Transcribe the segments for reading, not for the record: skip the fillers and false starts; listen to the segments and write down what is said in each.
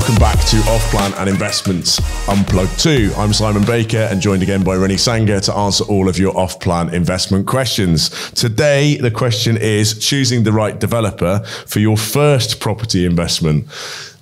welcome back to Off Plan and Investments Unplugged 2. I'm Simon Baker and joined again by Rennie Sanger to answer all of your off-plan investment questions. Today, the question is choosing the right developer for your first property investment.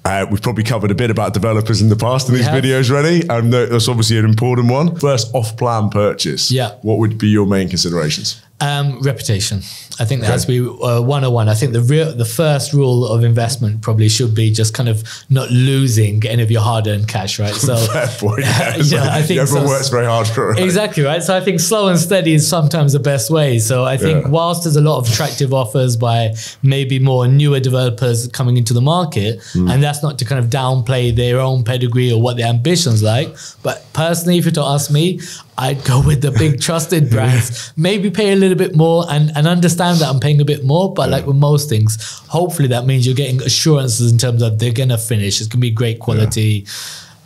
We've probably covered a bit about developers in the past in these videos, Rennie, and that's obviously an important one. First off-plan purchase. Yeah. What would be your main considerations? Reputation. I think that has to be 101. I think the first rule of investment probably should be just kind of not losing any of your hard-earned cash, right? So fair point. I think everyone works very hard for it. Right? Exactly, right? So I think slow and steady is sometimes the best way. So I think whilst there's a lot of attractive offers by maybe more newer developers coming into the market, and that's not to kind of downplay their own pedigree or what their ambitions like, but personally, if you were to ask me, I'd go with the big trusted brands, maybe pay a little bit more and understand that I'm paying a bit more. But like with most things, hopefully that means you're getting assurances in terms of they're going to finish. It's going to be great quality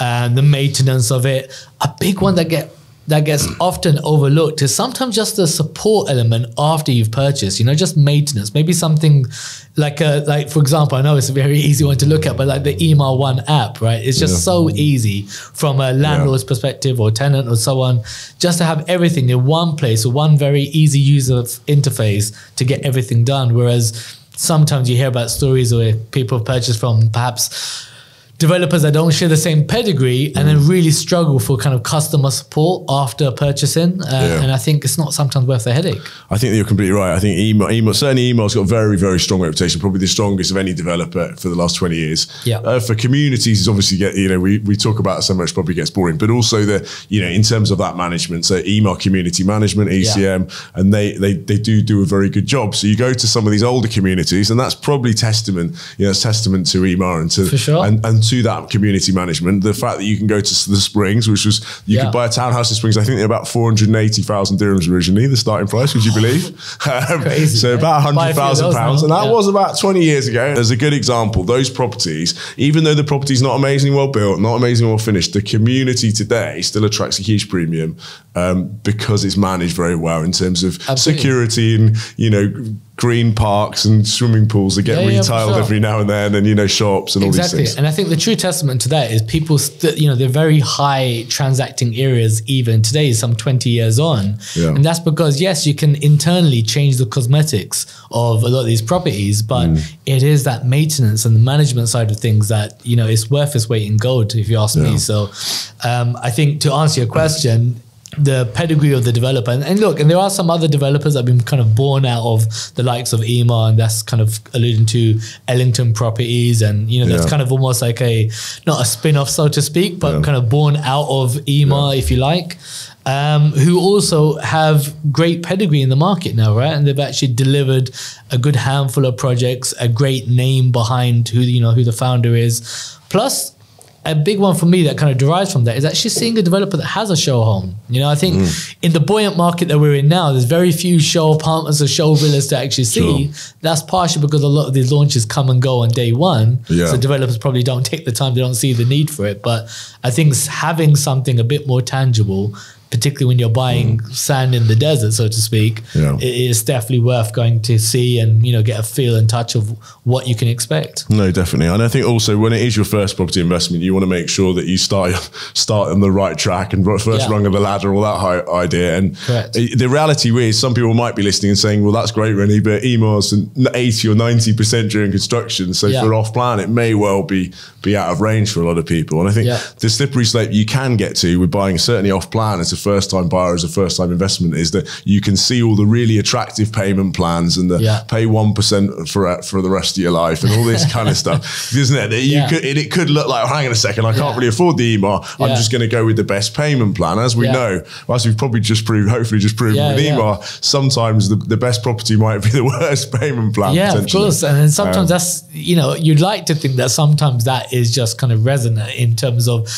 and the maintenance of it. A big one that gets often overlooked is sometimes just the support element after you've purchased, you know, just maintenance. Maybe something like for example, I know it's a very easy one to look at, but like the Emaar One app, right? It's just so easy from a landlord's perspective or tenant or so on, just to have everything in one place or one very easy user interface to get everything done. Whereas sometimes you hear about stories where people have purchased from perhaps developers that don't share the same pedigree and then really struggle for kind of customer support after purchasing. And I think it's not sometimes worth the headache. I think you're completely right. I think certainly Emaar's got a very, very strong reputation, probably the strongest of any developer for the last 20 years. For communities, it's obviously we talk about it so much, probably gets boring, but also in terms of that management, so Emaar Community Management, ECM, and they do a very good job. So you go to some of these older communities and that's probably testament to Emaar and to, and to that community management, the fact that you can go to the Springs, which was, you could buy a townhouse in Springs, I think they're about 480,000 dirhams originally, the starting price, would you believe? Crazy, so about £100,000, and that was about 20 years ago. As a good example, those properties, even though the property's not amazingly well built, not amazingly well finished, the community today still attracts a huge premium because it's managed very well in terms of security and, green parks and swimming pools that get retiled every now and then, and shops and all these things. And I think the true testament to that is people, they're very high transacting areas even today, some 20 years on. And that's because, yes, you can internally change the cosmetics of a lot of these properties, but it is that maintenance and the management side of things that, it's worth its weight in gold, if you ask me. So I think to answer your question, the pedigree of the developer, and look, and there are some other developers that have been kind of born out of the likes of Emaar, and that's kind of alluding to Ellington Properties, and that's kind of almost like not a spin-off, so to speak, but kind of born out of Emaar, if you like, who also have great pedigree in the market now, right? And they've actually delivered a good handful of projects, a great name behind who the founder is. Plus, a big one for me that kind of derives from that is actually seeing a developer that has a show home. I think in the buoyant market that we're in now, there's very few show apartments or show villas to actually see. That's partially because a lot of these launches come and go on day one. So developers probably don't take the time, they don't see the need for it. But I think having something a bit more tangible, particularly when you're buying sand in the desert, so to speak, it is definitely worth going to see and get a feel and touch of what you can expect. No, definitely. And I think also when it is your first property investment, you want to make sure that you start on the right track and first rung of the ladder, all that high idea. And the reality is, some people might be listening and saying, well, that's great, Rennie, but Emaar's 80 or 90% during construction. So for off plan, it may well be out of range for a lot of people. And I think the slippery slope you can get to with buying certainly off plan as a first-time buyer, as a first-time investment, is that you can see all the really attractive payment plans and the pay 1% for the rest of your life and all this kind of stuff, isn't it? That it could look like, hang on a second, I can't really afford the Emaar. I'm just going to go with the best payment plan. As we know, as we've probably hopefully just proven with Emaar, sometimes the best property might be the worst payment plan. Of course. And then sometimes that's, you'd like to think that sometimes that is just kind of resonant in terms of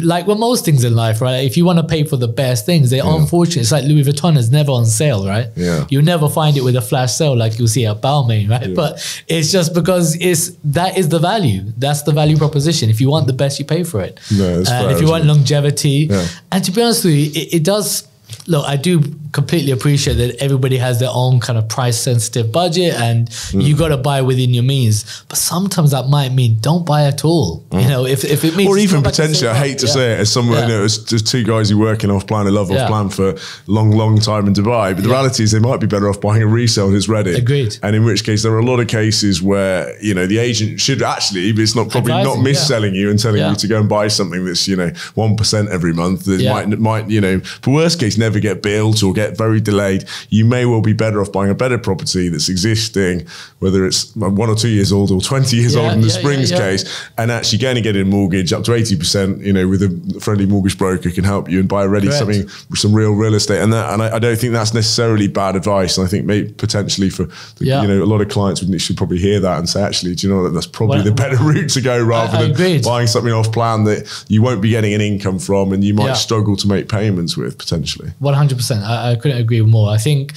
like with most things in life, right? If you want to pay for the best things, they're unfortunate. It's like Louis Vuitton is never on sale, right? You'll never find it with a flash sale like you'll see at Balmain, right? But it's just because that is the value. That's the value proposition. If you want the best, you pay for it. And if you want longevity, and to be honest with you, it does. Look, I do completely appreciate that everybody has their own kind of price sensitive budget and you got to buy within your means. But sometimes that might mean don't buy at all. You know, if it means, or even potentially, I hate to say it, as someone, you know, as just two guys who work in off plan, who love off plan for long time in Dubai. But the reality is they might be better off buying a resale that's ready. Agreed. And in which case there are a lot of cases where, you know, the agent should actually, if it's not probably not mis-selling you and telling you to go and buy something that's, you know, 1% every month that might, you know, for worst case, never get built or get very delayed. You may well be better off buying a better property that's existing, whether it's 1 or 2 years old or 20 years old in the Springs case, and actually going to get a mortgage up to 80%, you know, with a friendly mortgage broker can help you and buy ready something, some real estate. And I don't think that's necessarily bad advice. And I think maybe potentially for, you know, a lot of clients should probably hear that and say, actually, do you know that that's probably the better route to go rather than buying something off plan that you won't be getting an income from and you might struggle to make payments with potentially. 100%. I couldn't agree more. I think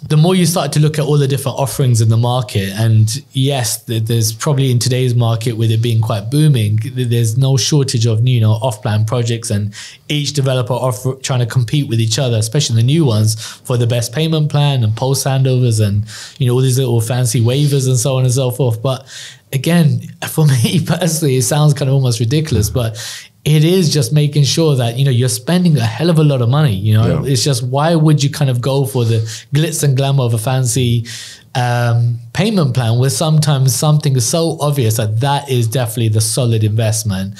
the more you start to look at all the different offerings in the market, and yes, there's probably in today's market with it being quite booming, there's no shortage of, you know, off-plan projects, and each developer trying to compete with each other, especially the new ones, for the best payment plan and post handovers and, you know, all these little fancy waivers and so on and so forth. But again, for me personally, it sounds kind of almost ridiculous, but it is just making sure that, you know, you're spending a hell of a lot of money, you know. It's just, why would you kind of go for the glitz and glamour of a fancy payment plan where sometimes something is so obvious that is definitely the solid investment.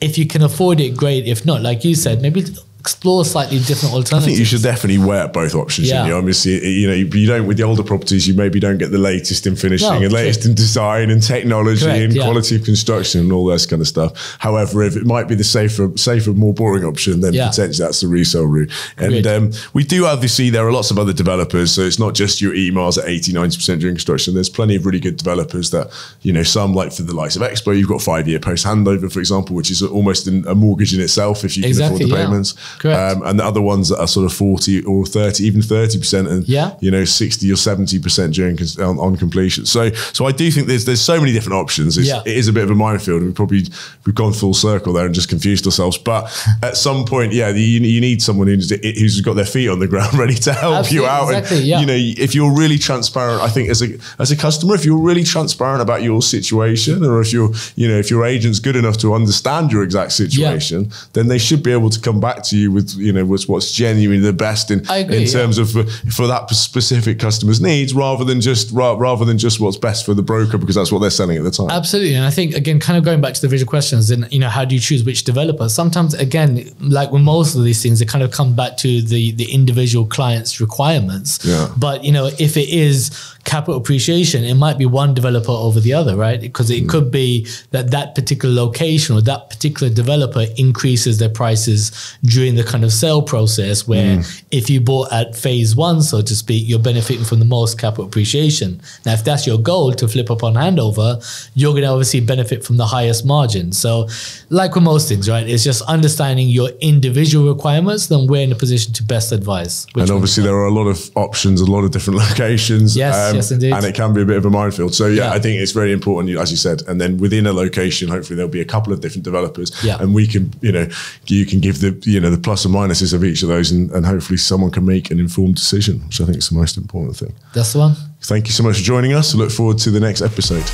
If you can afford it, great. If not, like you said, maybe explore slightly different alternatives. I think you should definitely weigh up both options. You know, obviously, you know, you don't, with the older properties, you maybe don't get the latest in finishing and latest in design and technology and quality of construction and all that kind of stuff. However, if it might be the safer, more boring option, then potentially that's the resale route. And we do obviously, there are lots of other developers, so it's not just your Emaars at 80-90% during construction. There's plenty of really good developers that, you know, some like for the likes of Expo, you've got 5-year post handover, for example, which is almost a mortgage in itself if you can afford the payments. And the other ones that are sort of 40 or 30, even 30%, and you know, 60 or 70% during on completion. So I do think there's so many different options. It is a bit of a minefield, and we've gone full circle there and just confused ourselves. But at some point, you need someone who's got their feet on the ground, ready to help you out. And you know, if you're really transparent, I think as a customer, if you're really transparent about your situation, or if your agent's good enough to understand your exact situation, then they should be able to come back to you with, you know, what's genuinely the best in terms of for that specific customer's needs, rather than just what's best for the broker because that's what they're selling at the time. Absolutely. And I think, again, kind of going back to the visual questions, and, you know, how do you choose which developer? Sometimes, again, like with most of these things, it kind of come back to the individual client's requirements. But, you know, if it is capital appreciation, it might be one developer over the other, right? Because it could be that particular location or that particular developer increases their prices during the kind of sale process, where if you bought at phase 1, so to speak, you're benefiting from the most capital appreciation. Now, if that's your goal to flip upon handover, you're going to obviously benefit from the highest margin. So like with most things, right, it's just understanding your individual requirements, then we're in a position to best advise. And obviously there are a lot of options, a lot of different locations. Yes, indeed. And it can be a bit of a minefield. So I think it's very important, as you said, and then within a location, hopefully there'll be a couple of different developers, and we can, you know, you can give the plus and minuses of each of those, and hopefully someone can make an informed decision, which I think is the most important thing. That's the one. Thank you so much for joining us. I look forward to the next episode.